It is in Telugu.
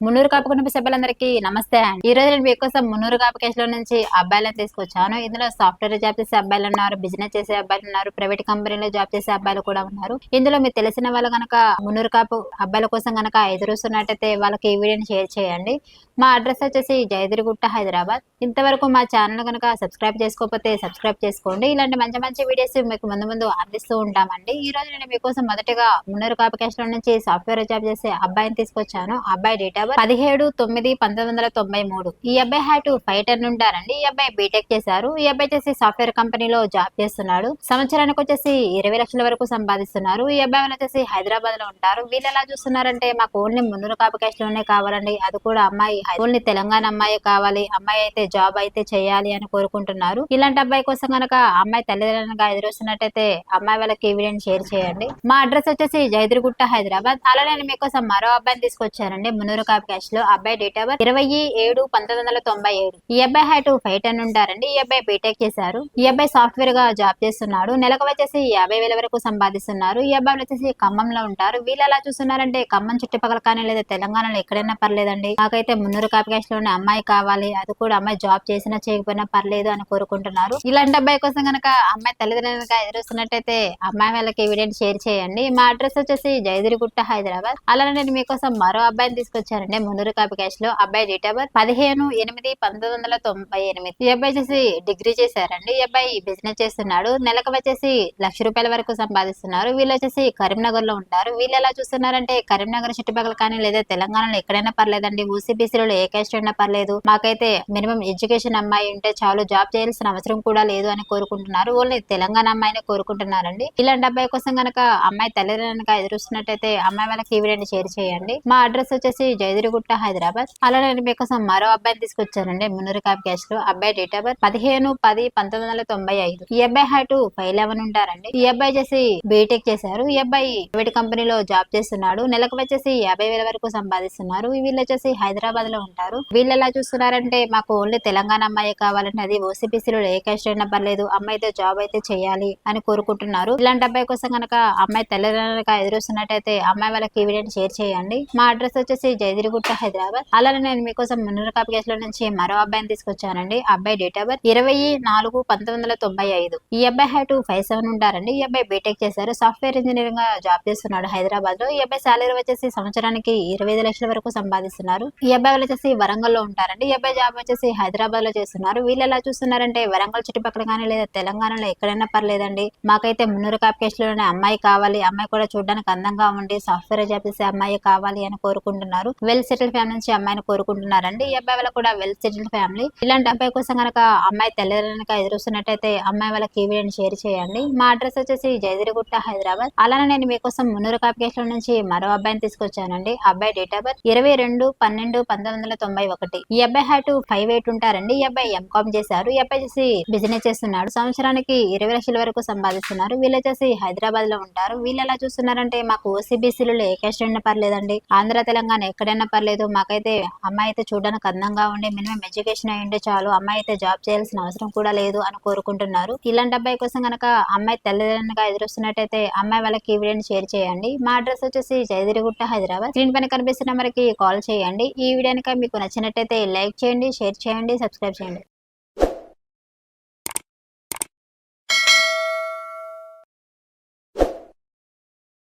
మున్నూరు కాపు కుటుంబ సభ్యులందరికీ నమస్తే అండి. ఈ రోజు నేను మీకోసం మున్నూరు కాపు కేసులో నుంచి అబ్బాయిలను తీసుకొచ్చాను. ఇందులో సాఫ్ట్వేర్ జాబ్ చేసే అబ్బాయిలు ఉన్నారు, బిజినెస్ చేసే అబ్బాయిలు ఉన్నారు, ప్రైవేట్ కంపెనీలో జాబ్ చేసే అబ్బాయిలు కూడా ఉన్నారు. ఇందులో మీకు తెలిసిన వాళ్ళు గనక మున్నూరు కాపు అబ్బాయిల కోసం గనక ఎదురుస్తున్నట్టయితే వాళ్ళకి ఈ వీడియోని షేర్ చేయండి. మా అడ్రస్ వచ్చేసి జయదిరిగుట్ట, హైదరాబాద్. ఇంతవరకు మా ఛానల్ కనుక సబ్స్క్రైబ్ చేసుకోకపోతే సబ్స్క్రైబ్ చేసుకోండి. ఇలాంటి మంచి మంచి వీడియోస్ మీకు ముందు అందిస్తూ ఉంటామండి. ఈ రోజు నేను మీకోసం మొదటిగా మున్నూరు కాపు కేసులో నుంచి సాఫ్ట్వేర్ జాబ్ చేసే అబ్బాయిని తీసుకొచ్చాను. అబ్బాయి డేట్ ఆఫ్ 17/9/1993. ఈ అబ్బాయి హైట్ 5'10" ఉంటారండి. ఈ అబ్బాయి బీటెక్ చేశారు. ఈ అబ్బాయి చేసి సాఫ్ట్వేర్ కంపెనీలో జాబ్ చేస్తున్నాడు. సంవత్సరానికి వచ్చేసి 20 లక్షల వరకు సంపాదిస్తున్నారు. ఈ అబ్బాయి వాళ్ళు వచ్చేసి హైదరాబాద్ లో ఉంటారు. వీళ్ళు ఎలా చూస్తున్నారంటే మాకు ఓన్లీ మున్నూరు కాపు కేసు లోనే కావాలండి, అది కూడా అమ్మాయి ఓన్లీ తెలంగాణ అమ్మాయి కావాలి, అమ్మాయి అయితే జాబ్ అయితే చేయాలి అని కోరుకుంటున్నారు. ఇలాంటి అబ్బాయి కోసం కనుక అమ్మాయి తల్లిదండ్రులుగా ఎదురుస్తున్నట్టయితే అమ్మాయి వాళ్ళకి ఈ వీడియోని షేర్ చేయండి. మా అడ్రస్ వచ్చేసి జయదిరిగుట్ట, హైదరాబాద్. అలా నేను మీకోసం మరో అబ్బాయిని తీసుకొచ్చానండి మున్నూరు కాపు క్యాష్ లో. అబ్బాయి డేట్ ఆఫ్ 27/1997. ఈ అబ్బాయి హైట్ 5'10" ఉంటారండి. ఈ అబ్బాయి బీటెక్ చేశారు. ఈ అబ్బాయి సాఫ్ట్వేర్ గా జాబ్ చేస్తున్నాడు. నెలకు వచ్చేసి 50,000 వరకు సంపాదిస్తున్నారు. ఈ అబ్బాయి వచ్చేసి ఖమ్మంలో ఉంటారు. వీళ్ళు ఎలా చూస్తున్నారంటే ఖమ్మం చుట్టుపక్కల కానీ లేదా తెలంగాణలో ఎక్కడైనా పర్లేదండి, నాకైతే మున్నూరు కాపు క్యాష్ లోనే అమ్మాయి కావాలి, అది కూడా అమ్మాయి జాబ్ చేసినా చేయకపోయినా పర్లేదు అని కోరుకుంటున్నారు. ఇలాంటి అబ్బాయి కోసం కనుక అమ్మాయి తల్లిదండ్రులుగా ఎదురుస్తున్నట్టయితే అమ్మాయి వాళ్ళకి ఈ వీడియోని షేర్ చేయండి. మా అడ్రస్ వచ్చేసి జయదిరిగుట్ట, హైదరాబాద్. అలానే నేను మీకోసం మరో అబ్బాయిని తీసుకొచ్చానండి మున్నూరు కాపు క్యాష్ లో. అబ్బాయి డేట్ ఆఫ్ 15/8/1998. ఈ అబ్బాయి వచ్చేసి డిగ్రీ చేశారండి. ఈ అబ్బాయి బిజినెస్ చేస్తున్నాడు. నెలకు వచ్చేసి ₹1,00,000 వరకు సంపాదిస్తున్నారు. వీళ్ళు వచ్చేసి కరీంనగర్ లో ఉంటారు. వీళ్ళు ఎలా చూస్తున్నారంటే కరీంనగర్ చుట్టుపక్కల కానీ లేదా తెలంగాణలో ఎక్కడైనా పర్లేదండి, ఓసీబీసీలో ఏ క్యాస్ట్ అయినా పర్లేదు, మాకైతే మినిమం ఎడ్యుకేషన్ అమ్మాయి ఉంటే చాలు, జాబ్ చేయాల్సిన అవసరం కూడా లేదు అని కోరుకుంటున్నారు. ఓన్లీ తెలంగాణ అమ్మాయిని కోరుకుంటున్నారండి. ఇలాంటి అబ్బాయి కోసం గనక అమ్మాయి తల్లిదండ్రులుగా ఎదురుస్తున్నట్టయితే అమ్మాయి వాళ్ళకి ఈ వీడియోని షేర్ చేయండి. మా అడ్రస్ వచ్చేసి జయదిరిగుట్ట, హైదరాబాద్. అలా నేను మీకోసం మరో అబ్బాయిని తీసుకొచ్చానండి మున్నూరు కాపు క్యాష్ లో. అబ్బాయి డేట్ ఆఫ్ 15/10/1995. ఈ అబ్బాయి హైట్ 5'11" ఉంటారండి. ఈ అబ్బాయి చేసి బీటెక్ చేశారు. ఈ అబ్బాయి ప్రైవేట్ కంపెనీలో జాబ్ చేస్తున్నాడు. నెలకు వచ్చేసి 50,000 వరకు సంపాదిస్తున్నారు. వీళ్ళు వచ్చేసి హైదరాబాద్ లో ఉంటారు. వీళ్ళు ఎలా చూస్తున్నారంటే మాకు ఓన్లీ తెలంగాణ అమ్మాయి కావాలంటే, అది ఓసీపీసీలో ఏ క్యాస్ట్ అయినా పర్లేదు, అమ్మాయితో జాబ్ అయితే చేయాలి అని కోరుకుంటున్నారు. ఇలాంటి అబ్బాయి కోసం కనుక అమ్మాయి తల్లిదండ్రులుగా ఎదురుస్తున్నట్టయితే అమ్మాయి వాళ్ళకి ఈ వీడియోని షేర్ చేయండి. మా అడ్రస్ వచ్చేసి జయదిరిగుట్ట, హైదరాబాద్. అలానే నేను మీకోసం మున్నూరు కాపు కేసులో నుంచి మరో అబ్బాయిని తీసుకొచ్చానండి. అబ్బాయి డేట్ ఆఫ్ 24/1995. ఈ అబ్బాయి హైట్ 5'7" ఉంటారండి. ఈ అబ్బాయి బీటెక్ చేశారు. సాఫ్ట్వేర్ ఇంజనీరింగ్ గా జాబ్ చేస్తున్నాడు హైదరాబాద్ లో. ఈ అబ్బాయి సాలరీ వచ్చేసి సంవత్సరానికి 25 లక్షల వరకు సంపాదిస్తున్నారు. ఈ అబ్బాయి వచ్చేసి వరంగల్ లో ఉంటారండి. ఈ అబ్బాయి జాబ్ వచ్చేసి హైదరాబాద్ లో చేస్తున్నారు. వీళ్ళు ఎలా చూస్తున్నారంటే వరంగల్ చుట్టుపక్కల కానీ లేదా తెలంగాణలో ఎక్కడైనా పర్లేదండి, మాకైతే మున్నూరు కాపు కేసు లోనే అమ్మాయి కావాలి, అమ్మాయి కూడా చూడడానికి అందంగా ఉండి సాఫ్ట్వేర్ జాబ్ చేసే అమ్మాయి కావాలి అని కోరుకుంటున్నారు. వెల్ సెటిల్ ఫ్యామిలీ నుంచి అమ్మాయిని కోరుకుంటున్నారండి. ఈ అబ్బాయి వాళ్ళ కూడా వెల్ సెటిల్ ఫ్యామిలీ. ఇలాంటి అబ్బాయి కోసం కనుక అమ్మాయి తల్లిదండ్రులుగా ఎదురుస్తున్నట్టయితే అమ్మాయి వాళ్ళకి ఈ వీడియోని షేర్ చేయండి. మా అడ్రస్ వచ్చేసి జయదిరిగుట్ట, హైదరాబాద్. అలానే నేను మీకోసం మున్నూరు కాపు కేసు నుంచి మరో అబ్బాయిని తీసుకొచ్చానండి. అబ్బాయి డేట్ ఆఫ్ 22/12/1991. ఈ అబ్బాయి హైట్ 5'8" ఉంటారండి. ఈ అబ్బాయి ఎంకామ్ చేశారు. ఈ అబ్బాయి చేసి బిజినెస్ చేస్తున్నాడు. సంవత్సరానికి 20 లక్షల వరకు సంపాదిస్తున్నారు. వీళ్ళు వచ్చేసి హైదరాబాద్ లో ఉంటారు. వీళ్ళు ఎలా చూస్తున్నారంటే మాకు ఓసీబీసీలో ఏ క్యాస్ట్ అయినా పర్లేదండి, ఆంధ్ర తెలంగాణ ఎక్కడైనా పర్లేదు, మాకైతే అమ్మాయి అయితే చూడడానికి అందంగా ఉండి మినిమం ఎడ్యుకేషన్ అయ్యింటే చాలు, అమ్మాయి అయితే జాబ్ చేయాల్సిన అవసరం కూడా లేదు అని కోరుకుంటున్నారు. ఇలాంటి అబ్బాయి కోసం కనుక అమ్మాయి తల్లిదండ్రులుగా ఎదురుస్తున్నట్టయితే అమ్మాయి వాళ్ళకి ఈ వీడియోని షేర్ చేయండి. మా అడ్రస్ వచ్చేసి జయదిరిగుట్ట, హైదరాబాద్. స్క్రీన్ పైన కనిపిస్తున్న నెంబర్కి కాల్ చేయండి. ఈ వీడియో కనుక మీకు నచ్చినట్టయితే లైక్ చేయండి, షేర్ చేయండి, సబ్స్క్రైబ్ చేయండి.